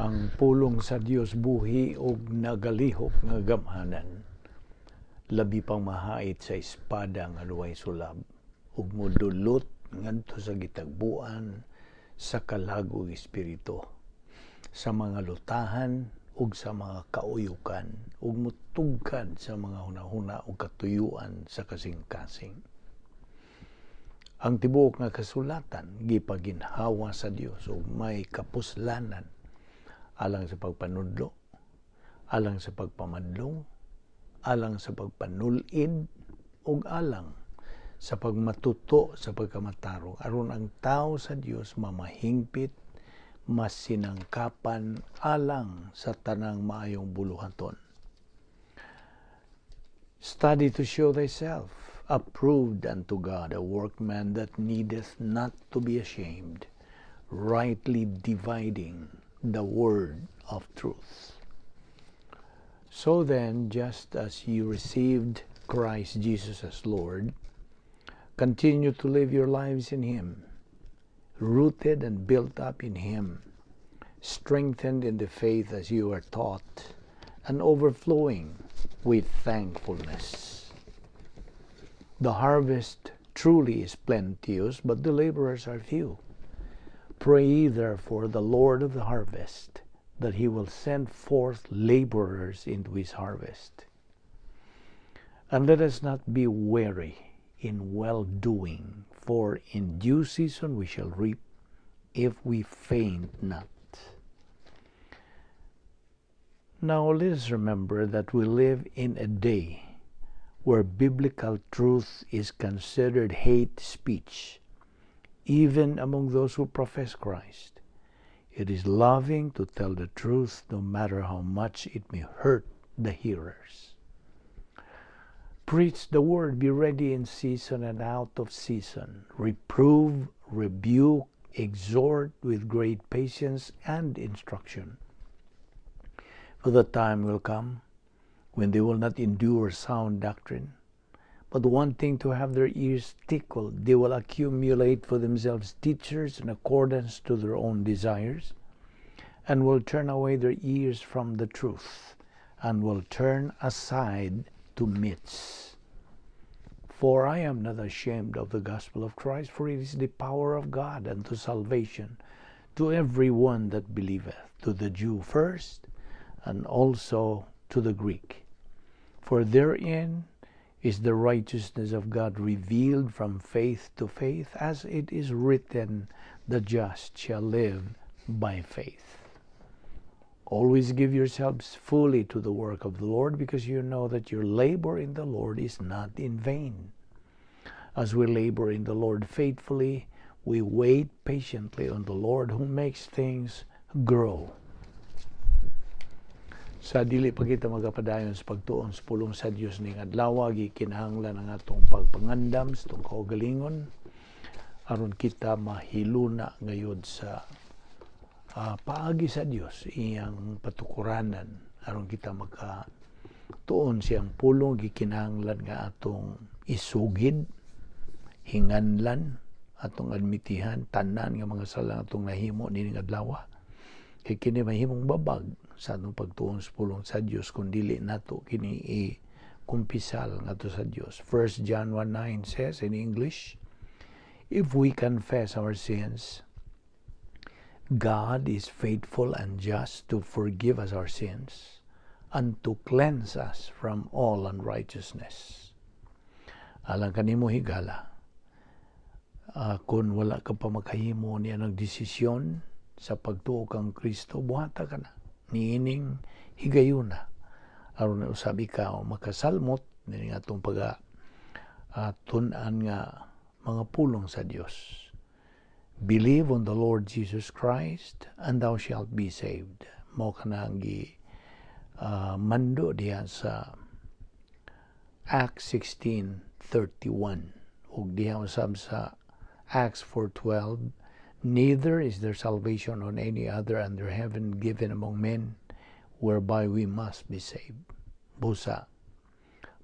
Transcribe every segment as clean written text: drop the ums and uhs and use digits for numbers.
Ang pulong sa Dios buhi og nagalihok nga gamhanan, labi pang mahait sa espada nga luway sulab, ug modulot ngadto sa gitagbuan sa kalagog espiritu, sa mga lutahan ug sa mga kauyukan, ug mutugkad sa mga hunahuna ug katuyuan sa kasing-kasing. Ang tibuok nga kasulatan gipaginhawa sa Dios ug may kapuslanan alang sa pagpanudlo, alang sa pagpamadlong, alang sa pagpanulid, ug alang sa pagmatuto sa pagkamatarong, aron ang tao sa Dios mamahingpit, masinangkapan alang sa tanang maayong buluhaton. Study to show thyself approved unto God, a workman that needeth not to be ashamed, rightly dividing the word of truth. So then, just as you received Christ Jesus as Lord, continue to live your lives in Him, rooted and built up in Him, strengthened in the faith as you are taught, and overflowing with thankfulness. The harvest truly is plenteous, but the laborers are few. Pray therefore the Lord of the harvest, that He will send forth laborers into His harvest. And let us not be weary in well-doing, for in due season we shall reap, if we faint not. Now let us remember that we live in a day where biblical truth is considered hate speech, even among those who profess Christ. It is loving to tell the truth no matter how much it may hurt the hearers. Preach the word, be ready in season and out of season. Reprove, rebuke, exhort with great patience and instruction. For the time will come when they will not endure sound doctrine, but wanting to have their ears tickled, they will accumulate for themselves teachers in accordance to their own desires, and will turn away their ears from the truth, and will turn aside to myths. For I am not ashamed of the gospel of Christ, for it is the power of God unto salvation to every one that believeth, to the Jew first, and also to the Greek. For therein is the righteousness of God revealed from faith to faith, as it is written, the just shall live by faith. Always give yourselves fully to the work of the Lord, because you know that your labor in the Lord is not in vain. As we labor in the Lord faithfully, we wait patiently on the Lord, who makes things grow. Sa dili pa kita magapadayon sa pagtuon sa pulong sa Dios ning adlaw, gikinahanglan ang atong pagpangandam sa itong kaugalingon, aron kita mahiluna ngayod sa paagi sa Dios, iyang patukuranan, aron kita magatuon siyang pulong. Gikinahanglan nga atong isugid, hinganlan, atong admitihan tanan nga mga sala atong nahimo nining adlaw, kay kini mahimong babag sa atong pagtuon sa pulong sa Dios kung dili nato kini kumpisal ngadto sa Dios. 1 John 1:9 says in English, if we confess our sins, God is faithful and just to forgive us our sins and to cleanse us from all unrighteousness. Alang kanimo higala, kung wala ka pa makahimo niya ng desisyon sa pagtuo kang Kristo, buhata ka na niining higayuna, aron na usab ikaw makasalmot nining atong tun-an nga mga pulong sa Dios. Believe on the Lord Jesus Christ and thou shalt be saved. Mao kanang mando diha sa Acts 16:31 ug diha usab sa Acts 4:12, neither is there salvation on any other under heaven given among men, whereby we must be saved. Busa,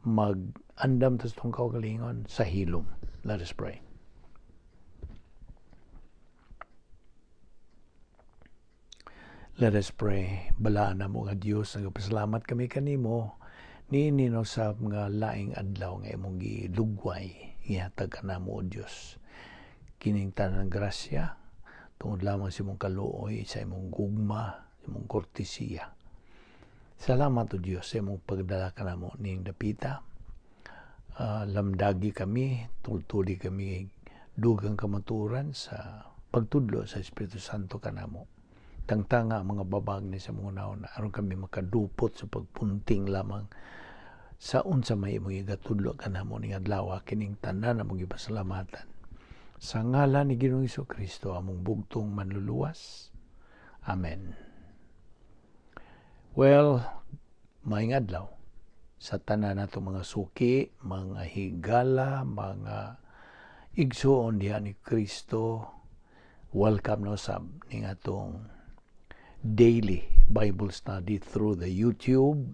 mag-andam tas itong kaugalingon sa hilom. Let us pray. Let us pray. Balaan na mo nga Diyos, nagpasalamat kami kanimo, nininino sa mga laing adlaw nga imong gilugway, ihatag ka na mo, Diyos. Kining tanan grasya, tungod lamang sa imong kaluoy, sa imong gugma, imong kortesiya. Salamat o Diyos sa imong pagdala ka na mo ning dapita. Lamdagi kami, tultuli kami, dugang kamaturan sa pagtudlo sa Espiritu Santo ka na mo. Tangtanga mga babag ni sa mga naon, aron kami makadupot sa pagpunting lamang sa unsa may imong igatudlo ka na mo ning adlaw, kining tanan na mong ipasalamatan. Sa ngalan ni Ginoong Jesucristo, among bugtong manluluwas. Amen. Well, maayong adlaw sa tanan nato mga suki, mga higala, mga igsuon diha ni Kristo. Welcome no sab ning atong daily Bible study through the YouTube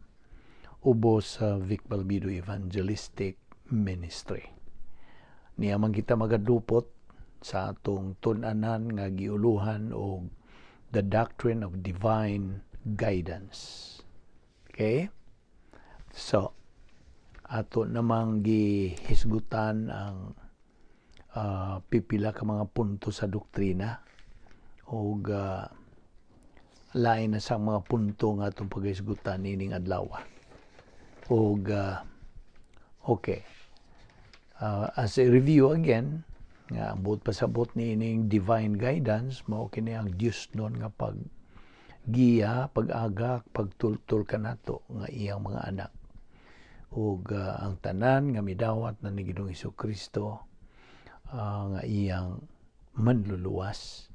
ubos sa Vic Balbido Evangelistic Ministry. Niya man kita magadupot sa atong tun-anan nga giuluhan og the Doctrine of Divine Guidance. Okay? So, ato namang gihisgutan ang pipila ka mga punto sa doktrina o lain na sa mga punto nga itong paghisgutan ining adlaw. O okay. As a review again, nga buot pasabot ni ining divine guidance, mao kini ang Dios nun nga paggiya, pag-aga, pagtultul kanato nga iyang mga anak. Ug ang tanan nga midawat na ni Ginoong Jesucristo nga iyang manluluwas,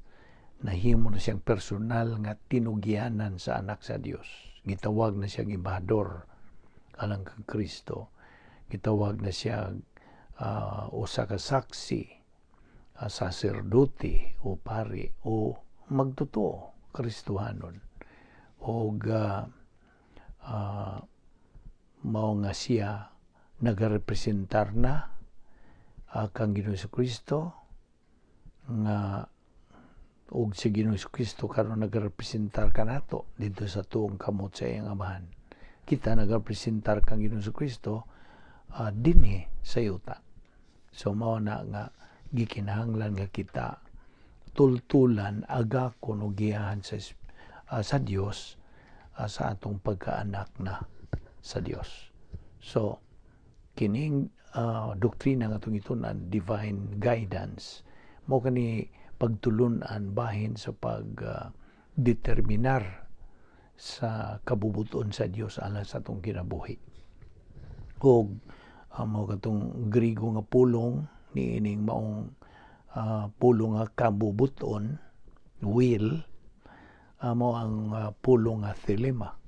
nahimo na siyang personal nga tinugyanan sa anak sa Dios. Gitawag na siyang embahador alang kang Kristo. Gitawag na siyang usa ka saksi, saserdote o pari o magtotoo Kristohanon. O mao nga siya nagarepresentar na kang Ginoong Jesucristo nga og si Ginoong Jesucristo karon nagarepresentar kanato dito sa tuong kamot sa iyang amahan. Kita nagarepresentar kang Ginoong Jesucristo dinhi sa yuta. So mao na nga gikinahanglan nga kita tultulan agakon og giyahan sa Dios sa atong pagkaanak na sa Dios. So kining doktrina nga itong itunan, divine guidance, mo kani pagtulunan bahin sa pagdeterminar sa kabubuton sa Dios alang sa atong kinabuhi. O mo katong Griego nga pulong ni ining maong pulong nga kabubuton, will, mo ang pulong nga thelema.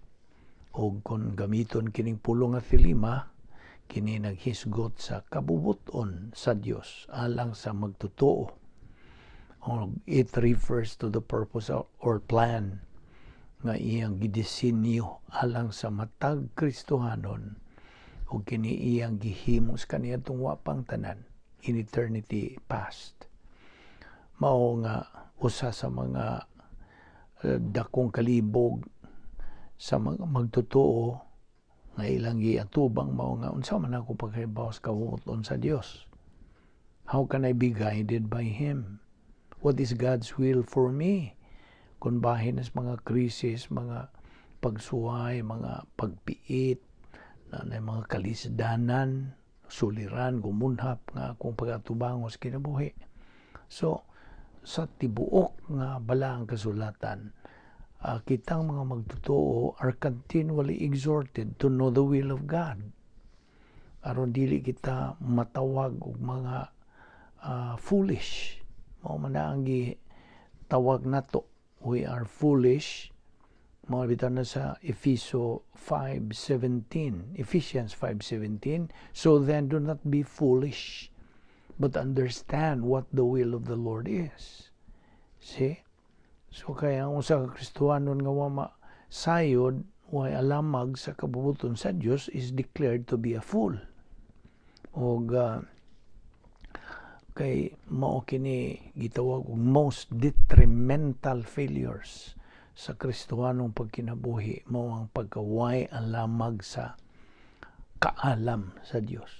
O kung gamiton kining pulong nga thelema, kini naghisgot sa kabubuton sa Dios alang sa magtotoo. It refers to the purpose or plan nga iyang gidisenyo alang sa matag Kristohanon o kini iyang gihimos kaniadtong wapang tanan in eternity past. Mao nga usa sa mga dakong kalibog sa mga magtotoo nga ilang giatubang mao nga unsa man ako paghibaw sa kabubuton sa Dios. How can I be guided by Him? What is God's will for me? Kung bahin sa mga krisis, mga pagsuway, mga pagpiit, mga kalisdanan, suliran, gumunhap nga akong pag-atubangos kinabuhi. So, sa tibuok nga balaang kasulatan, kitang mga magtotoo are continually exhorted to know the will of God. Aron dili kita matawag og mga foolish. Mao man ang gitawag nato. We are foolish. Mao bitaw na sa Ephesians 5:17. So then do not be foolish, but understand what the will of the Lord is. See? So kaya ang usa ka Kristohanon nga wa sayod way alamag sa kabubuton sa Dios is declared to be a fool. Og kay mao kini gitawag og most detrimental failures sa Kristohanong pagkinabuhi mao ang pagkaway ang lamag sa kaalam sa Dios.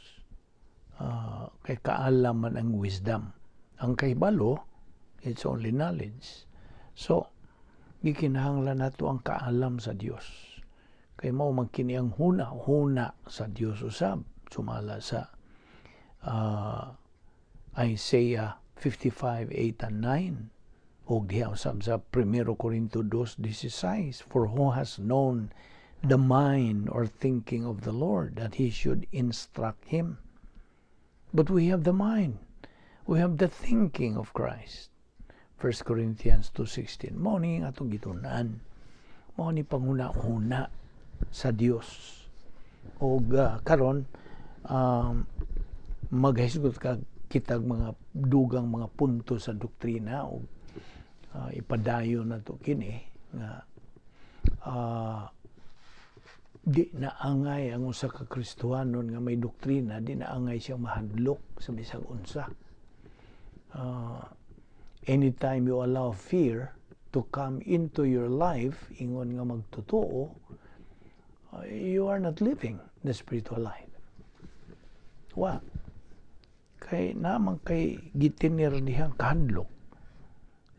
Kay kaalam man ang wisdom. Ang kahibalo, it's only knowledge. So, gikinahanglan nato ang kaalam sa Dios. Kay mao man kini ang huna sa Dios usab sumala sa Isaiah 55:8 and 9 o diha usab sa 1 Corinto 2:16, for who has known the mind or thinking of the Lord that he should instruct him. But we have the mind. We have the thinking of Christ. 1 Corinthians 2:16. Mao ni atong gitunan. Mao ni panghuna-huna sa Dios. O karon maghisgot ka kitag mga dugang mga punto sa doktrina o ipadayon nato kini nga di naangay ang usa ka Kristohanon nga may doktrina, di naangay siyang mahadlok sa bisag unsa. Anytime you allow fear to come into your life, ingon nga magtotoo, you are not living the spiritual life. Wa? Kay naman kay gitinir dihang kahadlok.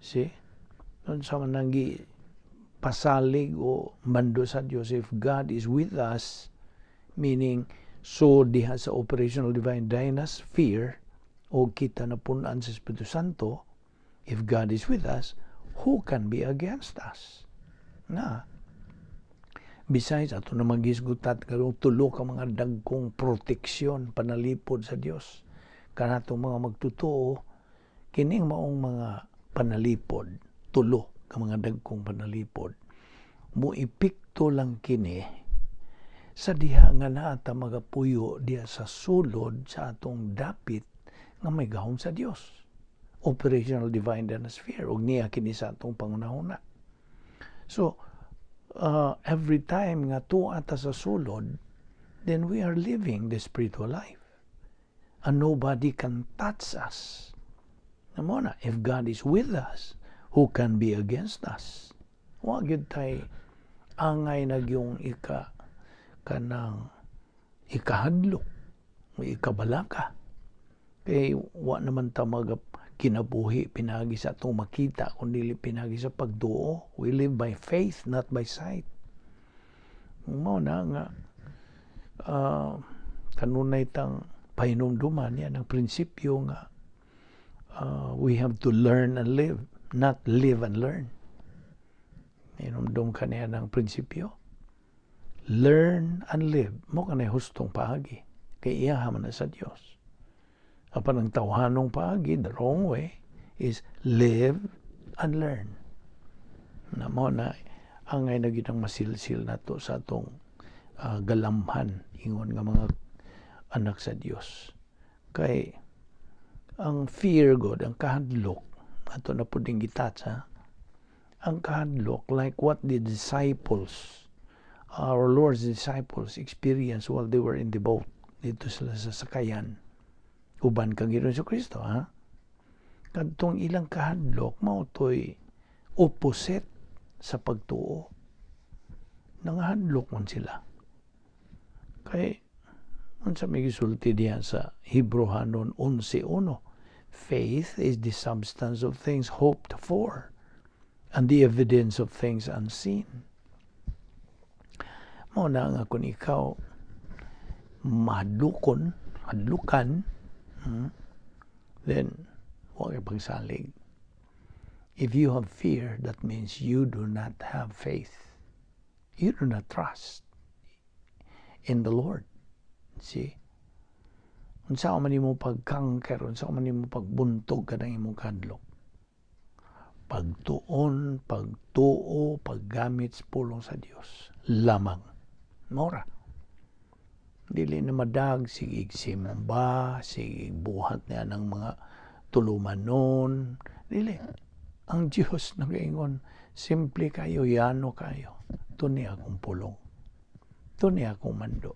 See? Nun sa mananggi pasalig o mando sa Dios, if God is with us, meaning so diha sa operational divine dynas fear o kita na punan sa Espiritu Santo, if God is with us, who can be against us? Na besides ato na magisgutat karong tulo ka mga dagkong proteksyon panalipod sa Dios kanatong mga magtotoo, kining maong mga panalipod tulo ka mga dagkong panalipod mo ipikto lang kini sa diha nga naata magapuyo diha sa sulod sa atong dapit nga may gahom sa Dios, operational divine sphere ug niya kini sa atong pangunahuna. So every time nga tuwa ta sa sulod, then we are living the spiritual life and nobody can touch us. Namona, if God is with us, who can be against us? Wa gyud tay angay na yung kanang ikahadlok o ikabalaka. Kay wa naman ta kinabuhi pinagi sa atong makita kundi pinagi sa pagduo. We live by faith, not by sight. Mao na nga kanunay tang pahinumduman yan ang prinsipyo nga we have to learn and live, not live and learn. Hinumdum ka niya ng prinsipyo. Learn and live. Mo ka na hustong paagi. Kaya iyahaman na sa Diyos. Apan ang tawhanong paagi, the wrong way, is live and learn. Na mo na angay na ginang masilsil na to sa atong galamhan, ingon nga mga anak sa Diyos. Kay ang fear God, ang kahadlok, ato na po ding gitatsa, ang kahadlok, like what the disciples, our Lord's disciples experienced while they were in the boat, dito sila sa sakayan, uban kang Ginoong Kristo, ha? Kadtong ilang kahadlok, mao to'y opposite sa pagtuo. Nangahadlok man sila. Kay, unsa may gisulti diyan sa Hebrehanon 11:1, faith is the substance of things hoped for and the evidence of things unseen. Mao na nga kung ikaw hadlukan, then huwag pagsalig. If you have fear, that means you do not have faith. You do not trust in the Lord. See? Unsa man nimo pagkangker, unsa man nimo pagbuntog kanang imong kadlok. Pagtuon, pagtuo, paggamit sa pulong sa Dios lamang. Mora. Dili na madag sigig simba, sigig buhat niya ng mga tulumanon. Dili. Ang Diyos nagaingon, simple kayo, yano kayo. Tuni akong pulong. Tuni akong mando.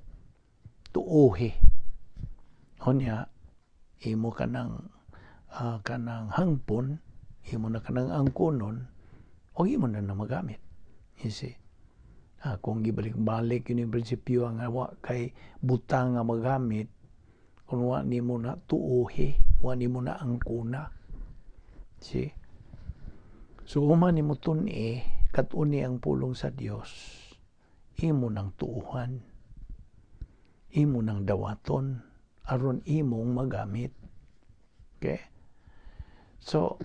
Tuuhi. O niya, imo ka kanang hangpon, imo na kanang angkunon, o imo na magamit. You see? Kung gibalik-balik yun yung prinsipyo ang wa kay butang nga magamit, kung wa ni mo na tuuhi, wa ni mo na angkuna. See? So, human ni mo tun katuni ang pulong sa Dios, imo nang tuuhan, imo nang dawaton, aron imong magamit. Okay? So,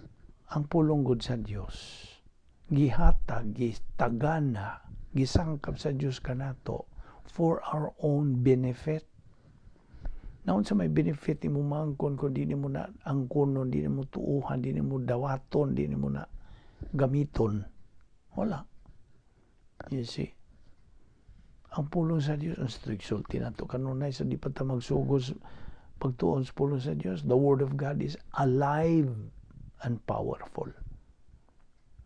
ang pulong gud sa Dios, gihatag, gitagana, gisangkap sa Dios kanato for our own benefit. Naon sa may benefit imo mangkon kung di mo na angkonon, di mo tuuhan, di mo dawaton, di mo na gamiton. Wala. You see? Ang pulong sa Dios, ang sulti na to kanunay sa di pa ta magsugos pagtuon sa pulong sa Dios. The Word of God is alive and powerful.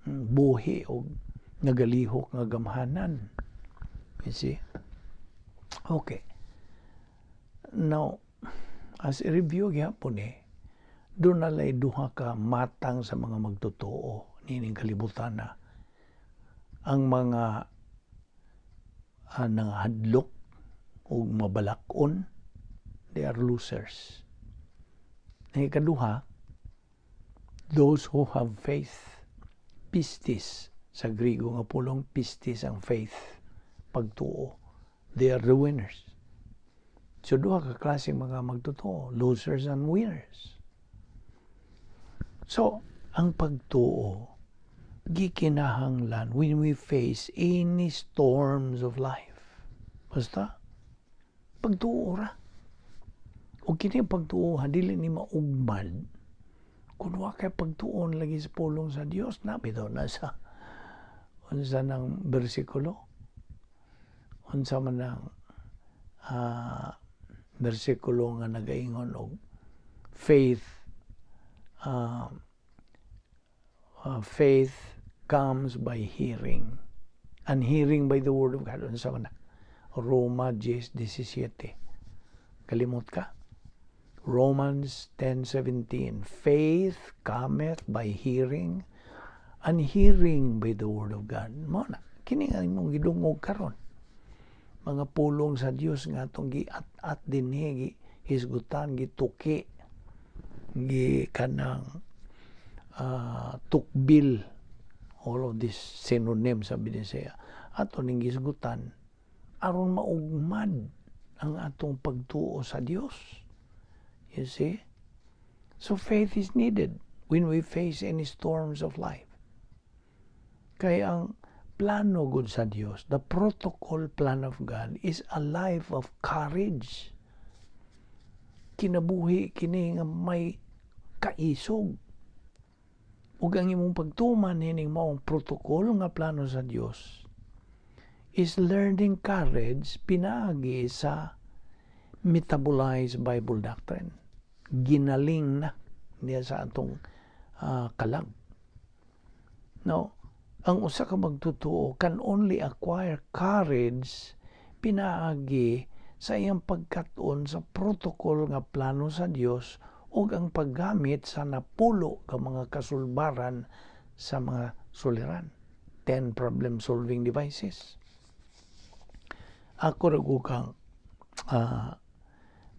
Buhi o nagalihok nga gamhanan. You see? Okay. Now, as a review gyapon doon nalay duha ka matang sa mga magtotoo nining kalibutan na. Ang mga nanghadlok o mabalakon, they are losers. Ang ikaduha, those who have faith, pistis, sa Grigo nga pulong pistis ang faith, pagtuo, they are the winners. So duha ka klaseng mga magtotoo, losers and winners. So, ang pagtuo, gikinahanglan when we face any storms of life. Basta, pagtuo ra. O kini pagtuo, dili ni maugmad. Kung wa kay pagtuon lagi sa pulong sa Dios, bitaw na sa unsa ng bersikulo. Unsa man ng bersikulo nga nagaingon og faith comes by hearing, and hearing by the Word of God. Unsa man na? Roma 10:17. Kalimot ka? Romans 10:17. Faith cometh by hearing, and hearing by the Word of God. Mo na, kini nga imong gidungog karon. Mga pulong sa Dios nga atong giat-at dinhi, hisgutan, gituki, kanang tukbil, all of this synonym sa Bisaya, ato ning gisgutan aron maugmad ang atong pagtuo sa Dios. You see? So faith is needed when we face any storms of life. Kaya ang plano gud sa Dios, the protocol plan of God is a life of courage. Kinabuhi kini nga may kaisog. Ug ang imong pagtuman hining maong protocol nga plano sa Dios is learning courage pinaagi sa metabolized Bible doctrine. Ginaling na niya sa atong kalag. Now, ang usa ka magtutuo can only acquire courage pinaagi sa iyang pagkat-on sa protocol nga plano sa Dios ug ang paggamit sa napulo ka mga kasulbaran sa mga suliran. 10 problem-solving devices. Ako rago kang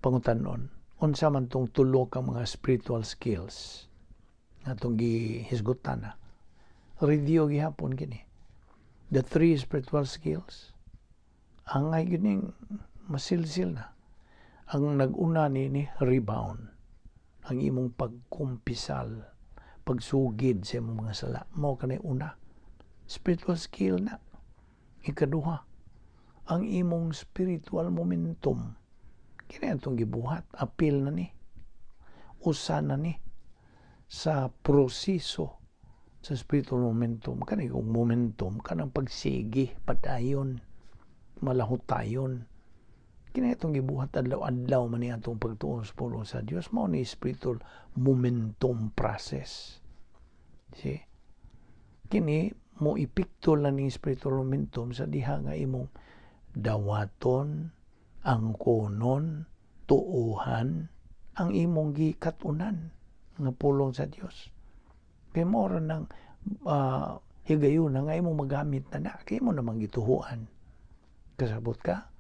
pangutanon, unsa man tong tulo ka mga spiritual skills nga itong gihisgutan na. Review gihapon kini. The 3 spiritual skills, angay gining masilsil na. Ang nag-una ni rebound, ang imong pagkumpisal, pagsugid sa imong mga sala. Mao kanay una. Spiritual skill na. Ikaduha, ang imong spiritual momentum. Kini atong gibuhat, apil na ni. Usa na ni sa proseso sa spiritual momentum. Kanay kung momentum, kanang pagsigi, padayon, malahutayon. Kini atong gibuhat adlaw-adlaw man ni atong pagtuon sa pulong sa Dios, mao ni spiritual momentum process. See? Kini mo ipikto lang ni spiritual momentum sa diha nga imong dawaton, angkonon, tuuhan ang imong gikatunan nga pulong sa Dios. Kay mo ra nang higayon na nga imong magamit na kay mo namang gituhuan. Kasabot ka?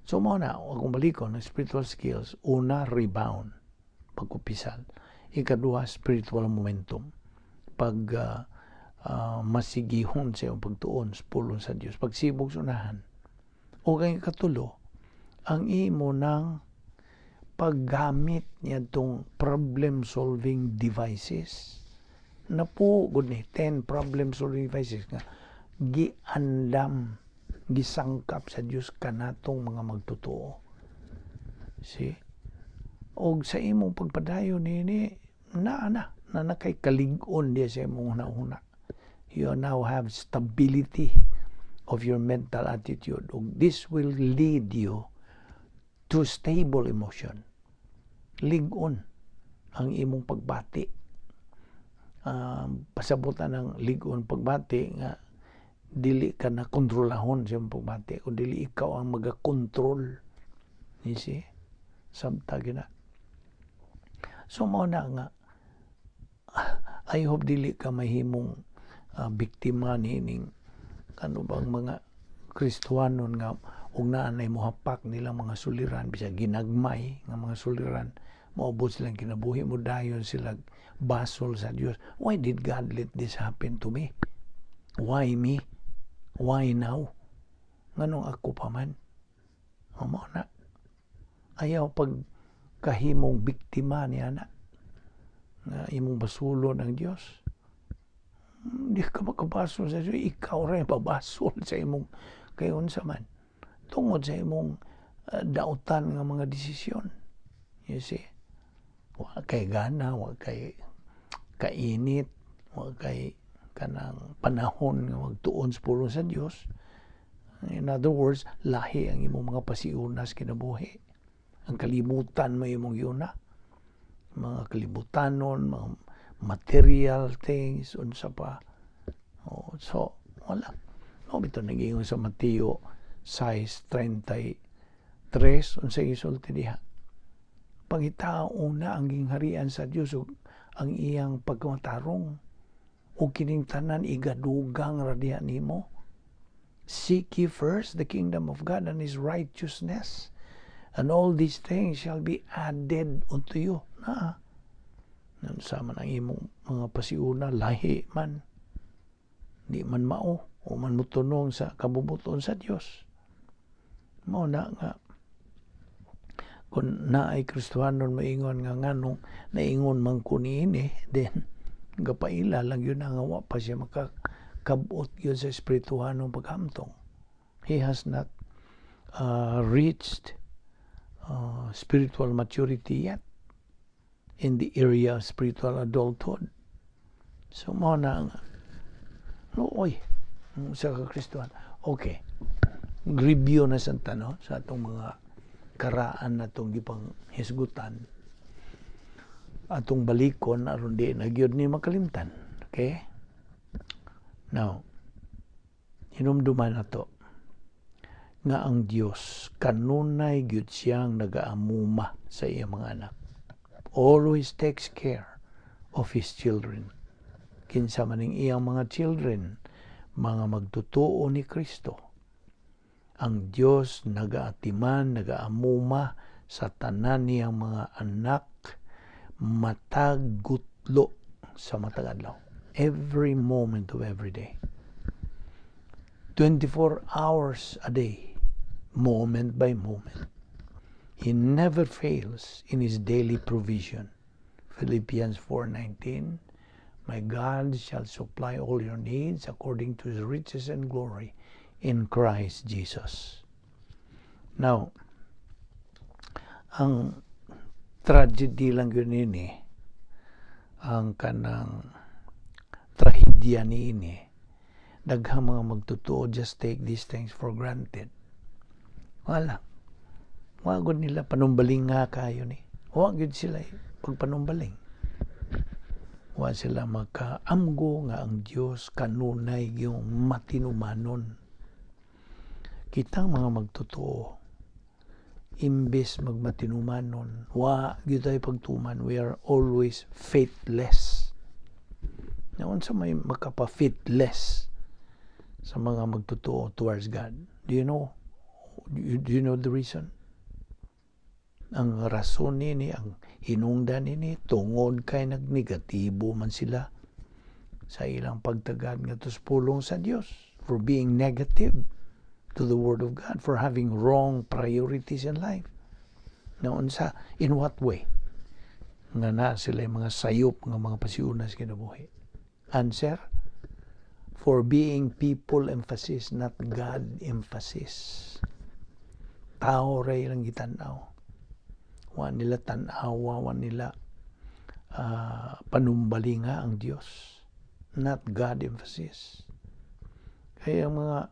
So mo na, akong balikon ng spiritual skills, una, rebound, pagkupisal. Ikadua, spiritual momentum. Pag masigihon sa iyong pagtuon, pulong sa Diyos, pagsibog sunahan. O kay katulo, ang imo ng paggamit niya itong problem-solving devices. Na po, good ni, 10 problem-solving devices nga, giandam, gisangkap sa Diyos kanatong mga magtotoo. See? O sa imong pagpadayon nini, na kay kalig-on diya sa imong una-una. You now have stability of your mental attitude. O this will lead you to stable emotion. Lig-on ang imong pagbati. Pasabutan ng lig-on pagbati nga dili ka na kontrolahon sa imong pagbati kung dili ikaw ang magakontrol. You see? Sabtag na. So mao na nga I hope dili ka mahimong biktima nining kano bang mga Kristiyanon nga ug naanay mohapak nilang mga suliran bisag ginagmay nga mga suliran maubos silang kinabuhi mo dayon sila basol sa Dios. Why did God let this happen to me? Why me? Why now? Nganong ako pa man? Amo na. Ayaw pag kahimong biktima niya na nga imong basulon ang Dios. Hindi ka makabasol sa Diyos. Ikaw rin pabasol sa imong kayon sa man. Tungod sa imong dautan nga mga desisyon. You see? Wa kay gana, wa kay kainit, wa kay kanang panahon nga magtuon sa pulong sa Diyos. In other words, lahi ang imong mga pasiunas kinabuhi. Ang kalibutan mo imong yuna. Mga kalibutanon, mga material things, unsa pa. So, wala. Ito nag-iingon sa Mateo 6:33, unsa isulti diha. Pangitao una ang gingharian sa Dios ug ang iyang pagmatarong ug kining tanan igadugang ra diha nimo. Seek ye first the kingdom of God and His righteousness, and all these things shall be added unto you. Sama ng imong mga pasiuna, lahi man, di man mao, o man mutunong sa kabubuton sa Diyos. Mao na nga, kung naay Kristiyanon maingon nga nganong naingon man kuniini, then gapaila lang yun nga wa pa siya makakabot yun sa espirituhanong paghamtong. He has not reached spiritual maturity yet in the area of spiritual adulthood. So mo na nga sa Kristiyan. Okay, review na sa tanong sa atong mga karaan na itong gipang hisgutan, atong balikon aron di nagyod ni makalimtan. Okay, now hinumduman na to nga ang Dios kanunay gyud siyang nagaamuma sa iyang mga anak. Always takes care of His children. Kinsa maning iyang mga children, mga magtutuo ni Kristo. Ang Diyos nagaatiman, nagaamuma sa tanan niyang mga anak, matagutlo sa matag adlaw. Every moment of every day. 24 hours a day, moment by moment. He never fails in His daily provision. Philippians 4:19, my God shall supply all your needs according to His riches and glory in Christ Jesus. Now, ang tragedy lang yun ini, ang kanang trahedya ni ini, daghang mga magtutuo just take these things for granted. Wala. Wagod nila panumbaling nga kayo ni. Wagod sila pagpanumbaling. Wa sila makaamgo nga ang Dios kanunay yung matinumanon. Kitang mga magtotoo, imbes magmatinumanon, wa gyud tay pagtuman, we are always faithless. Naon sa may makapa-fit less sa mga magtotoo towards God. Do you know the reason? Ang rason nini, ang hinungdan nini, tungod kay nagnegatibo man sila sa ilang pagtagad nga tos pulong sa Dios, for being negative to the Word of God, for having wrong priorities in life. Naon sa, in what way? Nga na sila mga sayop nga mga pasiunas kinabuhi. Answer, for being people emphasis, not God emphasis. Tao ray lang gitanaw. Wa nila tanawa, wa nila panumbalinga ang Dios. Not God emphasis. Kaya mga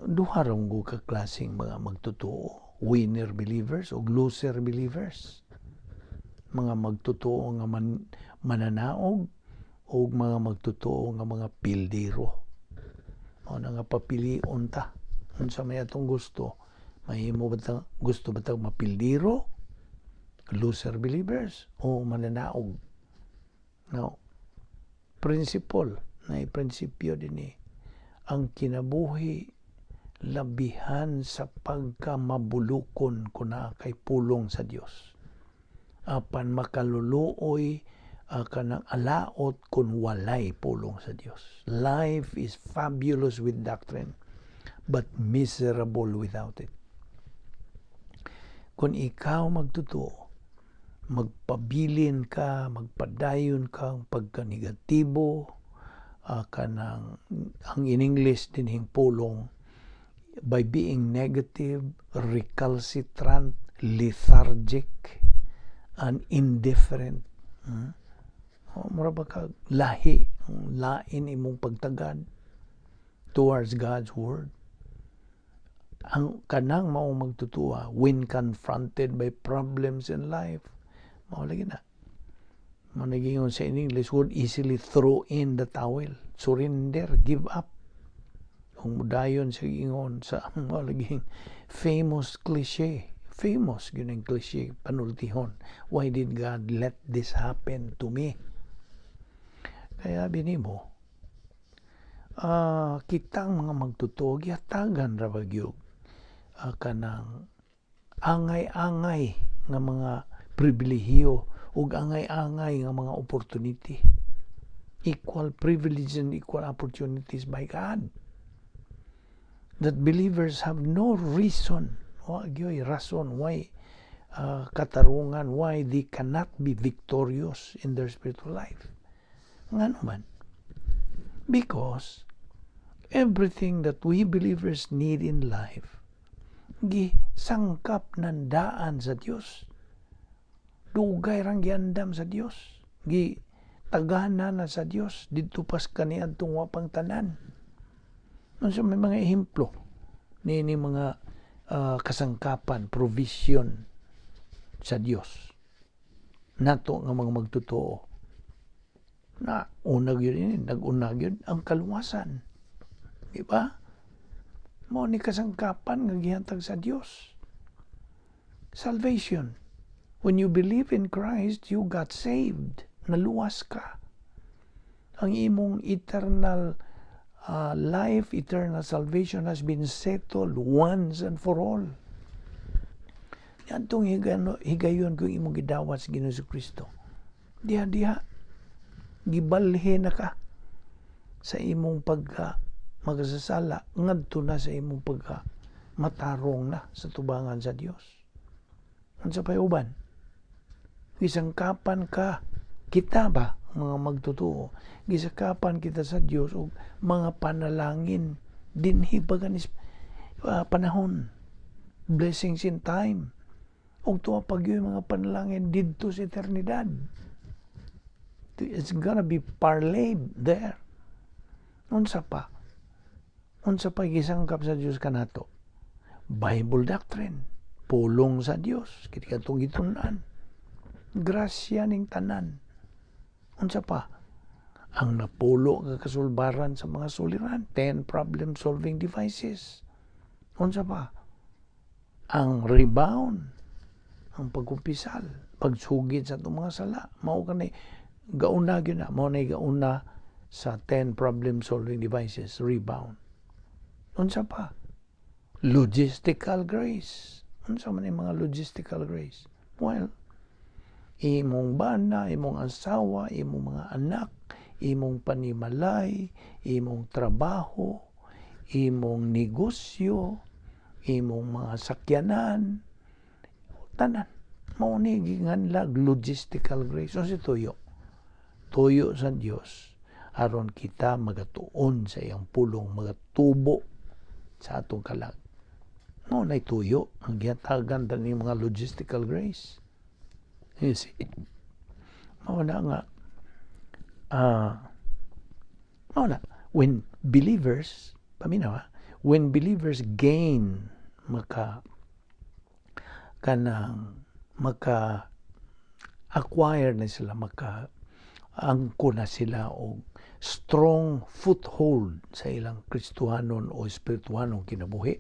duha ra mo ka klaseng mga magtotoo, winner believers o loser believers. Mga magtotoo nga mananaog o mga magtotoo nga mga pildiro. O na nga papilion ta. Unsa may atong gusto? Mahimo ba gusto ba tag mapildiro? Loser believers o mananaog? No. Principle, na prinsipyo din ang kinabuhi labihan sa pagkamabulukon kuna kay pulong sa Dios. Apan makaluluoy kanang alaot kun walay pulong sa Dios. Life is fabulous with doctrine, but miserable without it. Kung ikaw magtotoo, magpabilin ka, magpadayon kang pagka-negatibo, kanang ang in English dinhing pulong, by being negative, recalcitrant, lethargic, and indifferent. Mura ba ka lahi, lain imong pagtagad towards God's Word. Ang kanang mao magtutuwa when confronted by problems in life, mao lagi na. Managingon sa in English, would easily throw in the towel, surrender, give up. Kung mudayon sa ingon sa mao laging famous cliche, famous yun ang cliche panultihon. Why did God let this happen to me? Kaya binimo, kitang mga magtutuo, gihatagan ra bagyog kanang angay-angay nga mga pribilehiyo ug angay-angay nga mga opportunity. Equal privilege and equal opportunities by God. That believers have no reason, rason why katarungan, why they cannot be victorious in their spiritual life. Nga naman, because everything that we believers need in life, gisangkap ng daan sa Dios. Dugay rang giandam sa Dios. Tagana na sa Dios. Dito pas kaniadtong wapang tanan. So may mga ehemplo ni mga kasangkapan, provision sa Dios. Nato nga mga magtotoo. Na unag yun, nag-unag yun ang kaluwasan. Di ba? Mo ni kasangkapan nga gihatag sa Dios. Salvation. When you believe in Christ, you got saved. Naluwas ka. Ang imong eternal life, eternal salvation has been settled once and for all. Yan itong higayon kung imong gidawat sa Ginoong Kristo. Diha. Gibalhin na ka sa imong magasasala, ngadto na sa imong matarong na sa tubangan sa Dios. Ang sa payuban, gisangkapan ka, kita ba, mga magtutuo, gisangkapan kita sa Dios o mga panalangin, dinhi paganis panahon, blessings in time, o tuwa pag yung mga panalangin dito sa eternidad. It's gonna be parlayed there. Unsa pa gisangkap sa Dios kanato? Bible doctrine, pulong sa Dios, kiti katong gitun-an. Grasya ning tanan. Unsa pa? Ang napulo nga kasulbaran sa mga suliran, 10 problem solving devices. Unsa pa? Ang rebound, ang pagkumpisal, pagsugid sa itong mga sala. Mao kanay gauna gyud na mo na gauna sa 10 problem solving devices rebound. Unsa pa? Logistical grace. Unsa man yung mga logistical grace? Well, imong bana, imong asawa, imong mga anak, imong panimalay, imong trabaho, imong negosyo, imong mga sakyanan, tanan. Mao ni ginganlag logistical grace. Unsa tuyo? Tuyo sa Dios aron kita magatuon sa iyang pulong, magatubo sa atong kalag. Mao nay tuyo ang gihatagan ni mga logistical grace. You see, mao na nga mao na when believers paminaw when believers gain acquire na sila, angko na sila og strong foothold sa ilang Kristohanon o espirituhanong kinabuhi,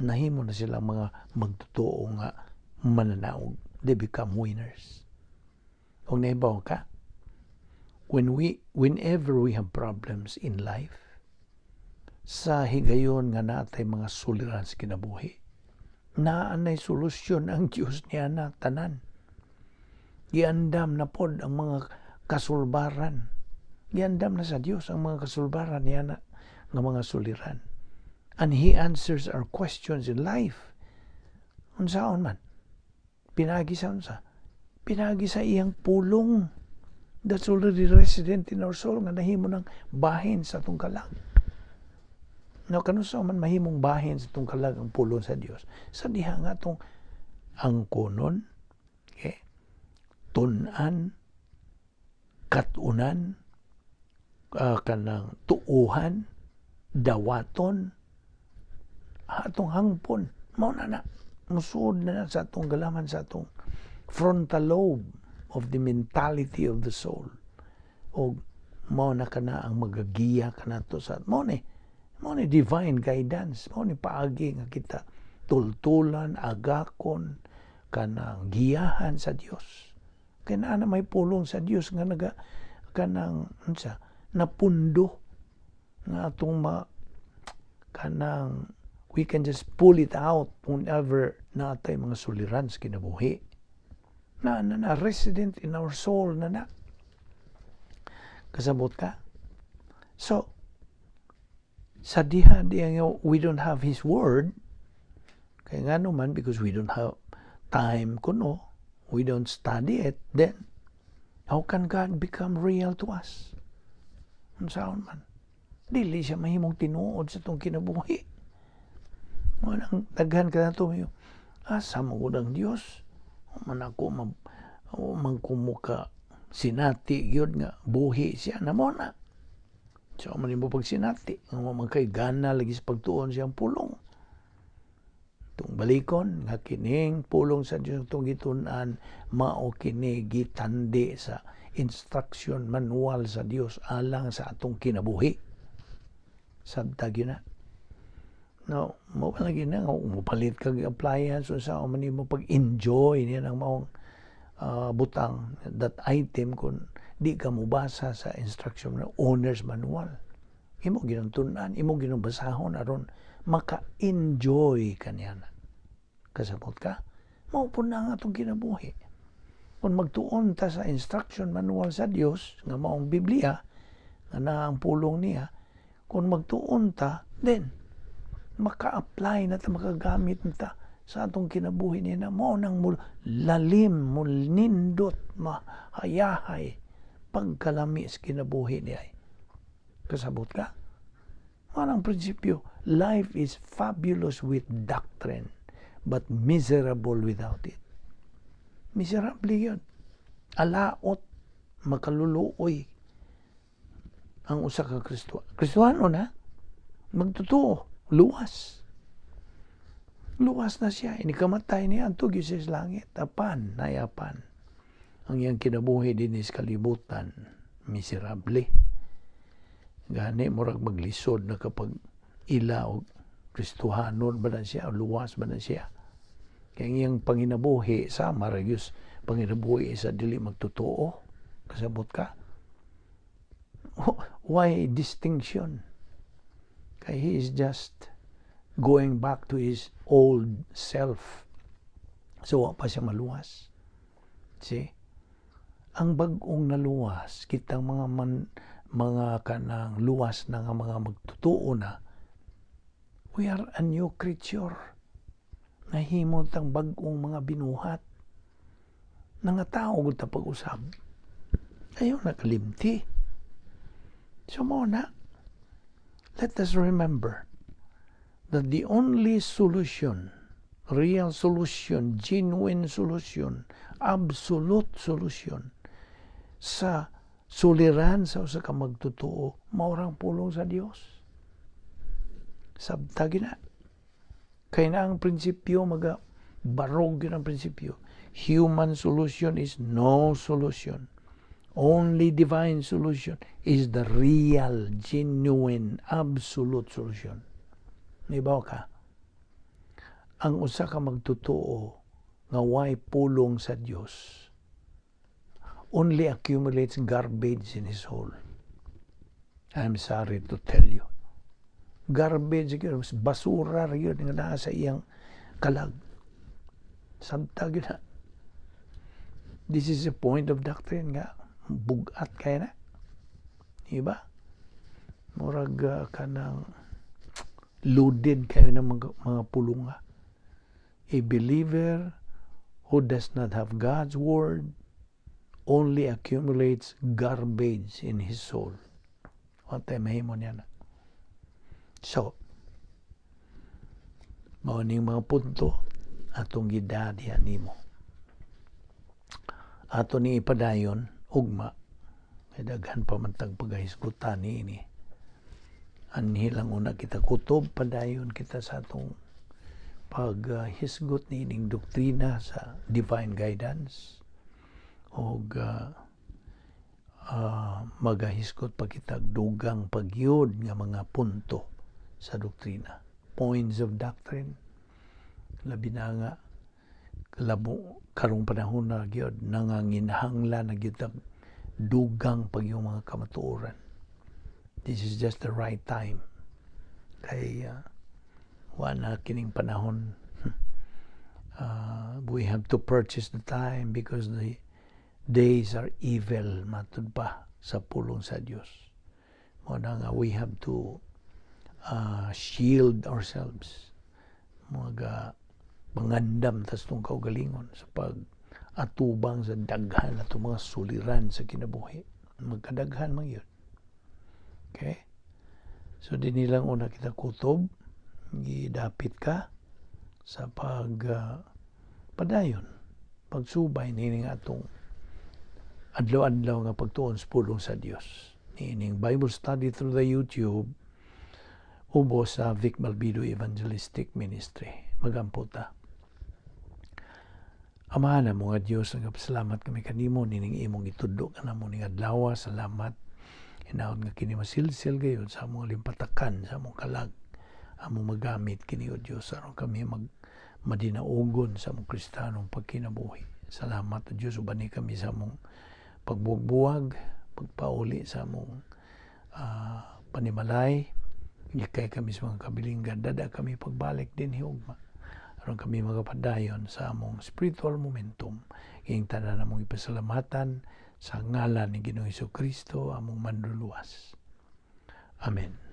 nahimo na sila mga magtotoo nga mananaog. They become winners. Og nahibaw ka, whenever we have problems in life, sa higayon nga natay mga suliran sa kinabuhi, naanay solusyon ang Diyos niya na tanan. Giandam na pod ang mga kasulbaran. Giandam na sa Diyos ang mga kasulbaran niya na nga mga suliran. And He answers our questions in life. Unsaon man? Pinagi sa unsa? Pinagi sa iyang pulong. That's already resident in our soul nga nahimo ng bahin sa atong kalag. Now, kanusa man mahimong bahin sa itong kalag ang pulong sa Diyos? Sa diha nga itong angkonon, okay, tunan, katunan, kanang tuuhan, dawaton, atong hangpon. Mao na musuod na sa atong galaman, sa atong frontal lobe of the mentality of the soul. O mao na kana ang magagiya kanato sa mao ni divine guidance, mao ni paagi nga kita tultulan, agakon, kanang giyahan sa Dios. Kaya na may pulong sa Dios nga kanang napundo nga atong kanang we can just pull it out whenever natay mga suliran sa kinabuhi. Na resident in our soul na. Kasabot ka? So, sa diha we don't have His Word, kaya nga naman, because we don't have time kuno, we don't study it, then how can God become real to us? Unsaon man? Dili siya mahimong tinuod sa itong kinabuhi. Manang daghan ka na ito, asa mo ko ng Diyos? Man ako magkumuka sinati yun nga buhi siya na mo na. So man mo pag sinati, nga magkay gana lagi sa pagtuon siyang pulong. Itong balikon nga kining pulong sa Diyos itong gitunan, mao kini gitandi sa instruction manual sa Diyos alang sa atong kinabuhi. Sabtag yun na. No, mo lagi na mupalit kag appliance so sa man mo pag-enjoy niya ng maong butang that item kun di ka mubasa sa instruction ng owner's manual. Imo ginantunan, imo ginabasahon aron maka-enjoy kaniya na. Kasabot ka, mao po na nga itong kinabuhi. Kung magtuon ta sa instruction manual sa Dios nga maong Biblia nga na ang pulong niya, kung magtuon ta, then maka-apply na ta, makagamit na ta sa atong kinabuhi niya na mo nang lalim, nindot, mahayahay, pagkalami sa kinabuhi niya. Kasabot ka? Manang prinsipyo, life is fabulous with doctrine, but miserable without it. Miserable yun. Alaot, makaluluoy ang usa ka Kristohano na, magtotoo. Luwas. Luwas na siya. Inikamatay niya ang tugyo sa langit. Apan, nayapan. Ang iyang kinabuhi din is kalibutan. Miserable. Gani, murag maglisod na kapag ilaw, Kristohanon ba na siya, luwas ba na siya. Kaya ang iyang panginabuhi, sa maragyos, panginabuhi sa dili magtotoo. Kasabot ka? Why distinction? Kaya he is just going back to his old self. So, pa siya maluwas. See? Ang bagong naluwas, kitang mga kanang luwas na nga mga magtutuo na, we are a new creature. Nahimot ang bagong mga binuhat. Nangatao gud ta pag-usab. Ayaw nakalimti. So mo na, let us remember that the only solution, real solution, genuine solution, absolute solution sa suliran sa usa ka magtutuo, maurang pulong sa Dios. Sabtagi na. Kaya na ang prinsipyo, barog yun ang prinsipyo. Human solution is no solution. Only divine solution is the real, genuine, absolute solution. Nibaw ka? Ang usa ka magtutuo nga way pulong sa Dios only accumulates garbage in his soul. I'm sorry to tell you. Garbage, basura yun nga naa sa iyang kalag. Sabtag yun na. This is a point of doctrine nga. Bugat kaya na. Diba? Murag kanang loaded kayo ng mga pulunga. A believer who does not have God's word only accumulates garbage in his soul. What ay mahimo niya na. So, mauning mga punto atong gidadihan nimo. Ato ni ipadayon, ugma, may daghan pa man tag paghisgutan ni. Anhi lang una kita kutob, padayon kita sa atong paghisgot ni ining doktrina sa divine guidance. O magahisgot pa kita dugang pagyod nga mga punto sa doktrina. Points of doctrine. Labi na nga karong panahon na gyud nanganginahanglan na gyud dugang pagyong mga kamatuoran. This is just the right time. Kay wala kining panahon. We have to purchase the time because the days are evil, matud pa sa pulong sa Dios. Muna nga, we have to shield ourselves. Mangandam tas itong kaugalingon sa pag-atubang sa daghan at mga suliran sa kinabuhi. Magkadaghan man yun. Okay? So, di nilang una kita kutob, gidapit ka sa padayon, pagsubay nining atong adlaw-adlaw nga pagtuon sa pulong sa Dios. Nining Bible study through the YouTube ubos sa Vic Balbido Evangelistic Ministry. Magamputa. Amahan na mga Diyos, nagpasalamat kami kanimo nining imong itudlo ka na mo ning adlaw. Salamat. Hinaot nga kini masilsil gayud sa among limpatakan, sa among kalag. Among magamit kini o Diyos aron kami madinaugon sa among Kristiyanong pagkinabuhi. Salamat o Diyos, ubani kami sa among pagbugbuwag, pagpauli sa among panimalay. Kaya kami sa mga kabilinggan, dada kami pagbalik din hiugma. Aron kami magapadayon sa among spiritual momentum. Ing tanan among ipasalamatan sa ngalan ni Ginoong Hesukristo, among manluluwas. Amen.